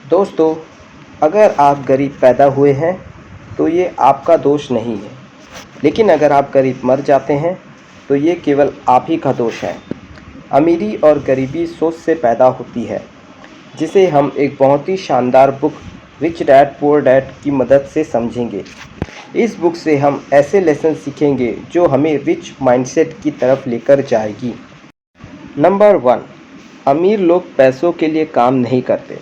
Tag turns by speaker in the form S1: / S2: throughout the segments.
S1: दोस्तों, अगर आप गरीब पैदा हुए हैं तो ये आपका दोष नहीं है, लेकिन अगर आप गरीब मर जाते हैं तो ये केवल आप ही का दोष है। अमीरी और गरीबी सोच से पैदा होती है, जिसे हम एक बहुत ही शानदार book rich dad poor dad की मदद से समझेंगे। इस बुक से हम ऐसे लेसन सीखेंगे जो हमें रिच माइंडसेट की तरफ लेकर जाएगी। नंबर 1, अमीर लोग पैसों के लिए काम नहीं करते।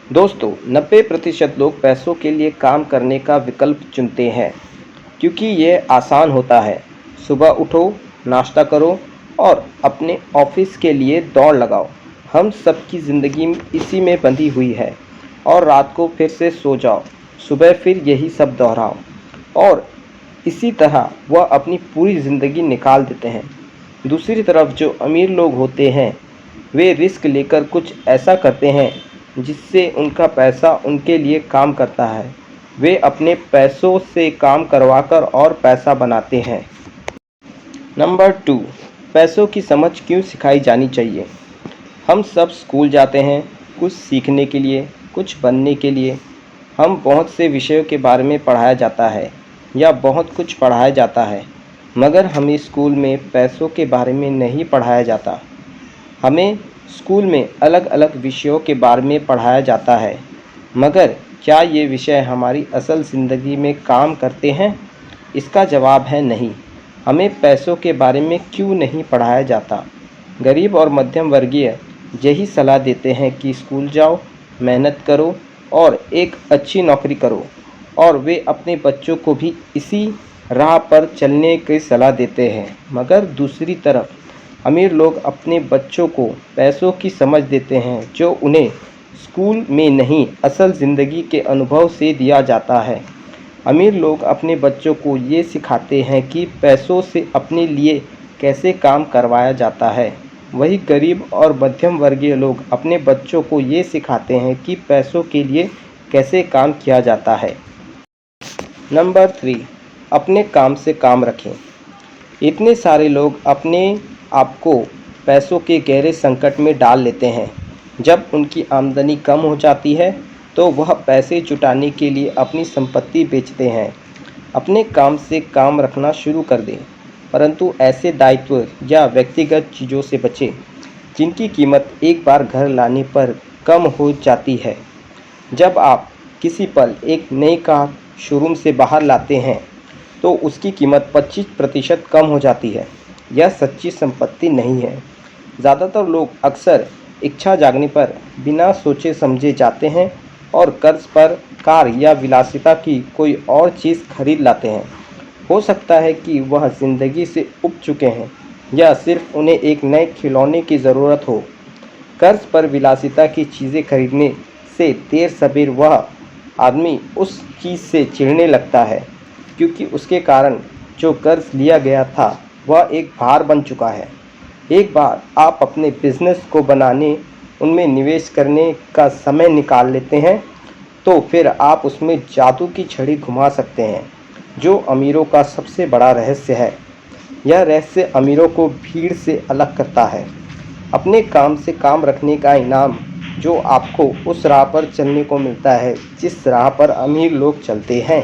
S1: दोस्तों, 90% लोग पैसों के लिए काम करने का विकल्प चुनते हैं क्योंकि ये आसान होता है। सुबह उठो, नाश्ता करो और अपने ऑफिस के लिए दौड़ लगाओ। हम सबकी ज़िंदगी इसी में बंधी हुई है और रात को फिर से सो जाओ, सुबह फिर यही सब दोहराओ और इसी तरह वह अपनी पूरी ज़िंदगी निकाल देते हैं। दूसरी तरफ जो अमीर लोग होते हैं वे रिस्क लेकर कुछ ऐसा करते हैं जिससे उनका पैसा उनके लिए काम करता है। वे अपने पैसों से काम करवाकर और पैसा बनाते हैं। नंबर 2, पैसों की समझ क्यों सिखाई जानी चाहिए। हम सब स्कूल जाते हैं कुछ सीखने के लिए, कुछ बनने के लिए। हम बहुत से विषयों के बारे में पढ़ाया जाता है या बहुत कुछ पढ़ाया जाता है, मगर हमें स्कूल में पैसों के बारे में नहीं पढ़ाया जाता। हमें स्कूल में अलग अलग विषयों के बारे में पढ़ाया जाता है, मगर क्या ये विषय हमारी असल ज़िंदगी में काम करते हैं? इसका जवाब है नहीं। हमें पैसों के बारे में क्यों नहीं पढ़ाया जाता? गरीब और मध्यम वर्गीय यही सलाह देते हैं कि स्कूल जाओ, मेहनत करो और एक अच्छी नौकरी करो, और वे अपने बच्चों को भी इसी राह पर चलने की सलाह देते हैं। मगर दूसरी तरफ अमीर लोग अपने बच्चों को पैसों की समझ देते हैं जो उन्हें स्कूल में नहीं, असल ज़िंदगी के अनुभव से दिया जाता है। अमीर लोग अपने बच्चों को ये सिखाते हैं कि पैसों से अपने लिए कैसे काम करवाया जाता है। वही गरीब और मध्यम वर्गीय लोग अपने बच्चों को ये सिखाते हैं कि पैसों के लिए कैसे काम किया जाता है। नंबर 3, अपने काम से काम रखें। इतने सारे लोग अपने आप को पैसों के गहरे संकट में डाल लेते हैं। जब उनकी आमदनी कम हो जाती है तो वह पैसे जुटाने के लिए अपनी संपत्ति बेचते हैं। अपने काम से काम रखना शुरू कर दें, परंतु ऐसे दायित्व या व्यक्तिगत चीज़ों से बचें जिनकी कीमत एक बार घर लाने पर कम हो जाती है। जब आप किसी पल एक नई कार शोरूम से बाहर लाते हैं तो उसकी कीमत 25% कम हो जाती है। यह सच्ची संपत्ति नहीं है। ज़्यादातर लोग अक्सर इच्छा जागने पर बिना सोचे समझे जाते हैं और कर्ज पर कार या विलासिता की कोई और चीज़ खरीद लाते हैं। हो सकता है कि वह ज़िंदगी से उब चुके हैं या सिर्फ उन्हें एक नए खिलौने की ज़रूरत हो। कर्ज पर विलासिता की चीज़ें खरीदने से देर सबेर वह आदमी उस चीज़ से चिढ़ने लगता है, क्योंकि उसके कारण जो कर्ज लिया गया था वह एक भार बन चुका है। एक बार आप अपने बिजनेस को बनाने, उनमें निवेश करने का समय निकाल लेते हैं तो फिर आप उसमें जादू की छड़ी घुमा सकते हैं, जो अमीरों का सबसे बड़ा रहस्य है। यह रहस्य अमीरों को भीड़ से अलग करता है। अपने काम से काम रखने का इनाम जो आपको उस राह पर चलने को मिलता है जिस राह पर अमीर लोग चलते हैं।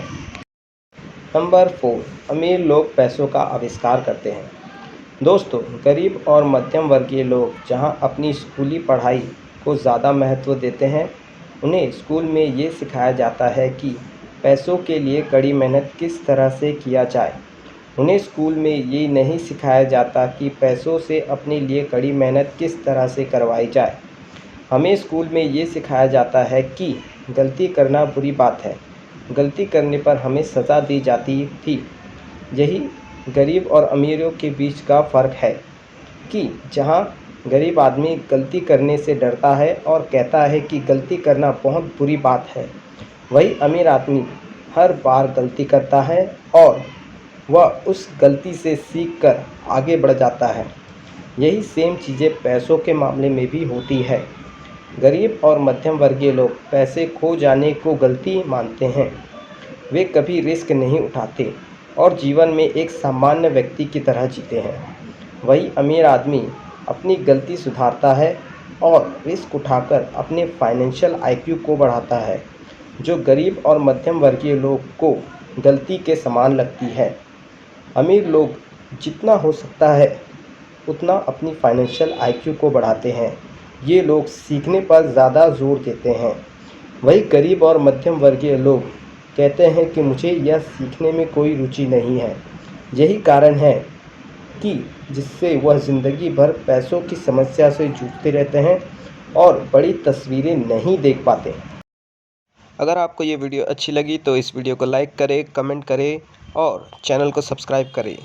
S1: नंबर 4, अमीर लोग पैसों का आविष्कार करते हैं। दोस्तों, गरीब और मध्यम वर्गीय लोग जहां अपनी स्कूली पढ़ाई को ज़्यादा महत्व देते हैं, उन्हें स्कूल में ये सिखाया जाता है कि पैसों के लिए कड़ी मेहनत किस तरह से किया जाए। उन्हें स्कूल में ये नहीं सिखाया जाता कि पैसों से अपने लिए कड़ी मेहनत किस तरह से करवाई जाए। हमें स्कूल में ये सिखाया जाता है कि गलती करना बुरी बात है, गलती करने पर हमें सज़ा दी जाती थी। यही गरीब और अमीरों के बीच का फ़र्क है कि जहाँ गरीब आदमी गलती करने से डरता है और कहता है कि गलती करना बहुत बुरी बात है, वही अमीर आदमी हर बार गलती करता है और वह उस गलती से सीख कर आगे बढ़ जाता है। यही सेम चीज़ें पैसों के मामले में भी होती है। गरीब और मध्यम वर्गीय लोग पैसे खो जाने को गलती मानते हैं। वे कभी रिस्क नहीं उठाते और जीवन में एक सामान्य व्यक्ति की तरह जीते हैं। वही अमीर आदमी अपनी गलती सुधारता है और रिस्क उठाकर अपने फाइनेंशियल आईक्यू को बढ़ाता है, जो गरीब और मध्यम वर्गीय लोग को गलती के समान लगती है। अमीर लोग जितना हो सकता है उतना अपनी फाइनेंशियल आईक्यू को बढ़ाते हैं। ये लोग सीखने पर ज़्यादा जोर देते हैं। वही गरीब और मध्यम वर्गीय लोग कहते हैं कि मुझे यह सीखने में कोई रुचि नहीं है। यही कारण है कि जिससे वह ज़िंदगी भर पैसों की समस्या से जूझते रहते हैं और बड़ी तस्वीरें नहीं देख पाते। अगर आपको ये वीडियो अच्छी लगी तो इस वीडियो को लाइक करें, कमेंट करें और चैनल को सब्सक्राइब करें।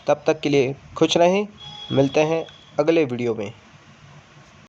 S1: तब तक के लिए खुश रहें। मिलते हैं अगले वीडियो में।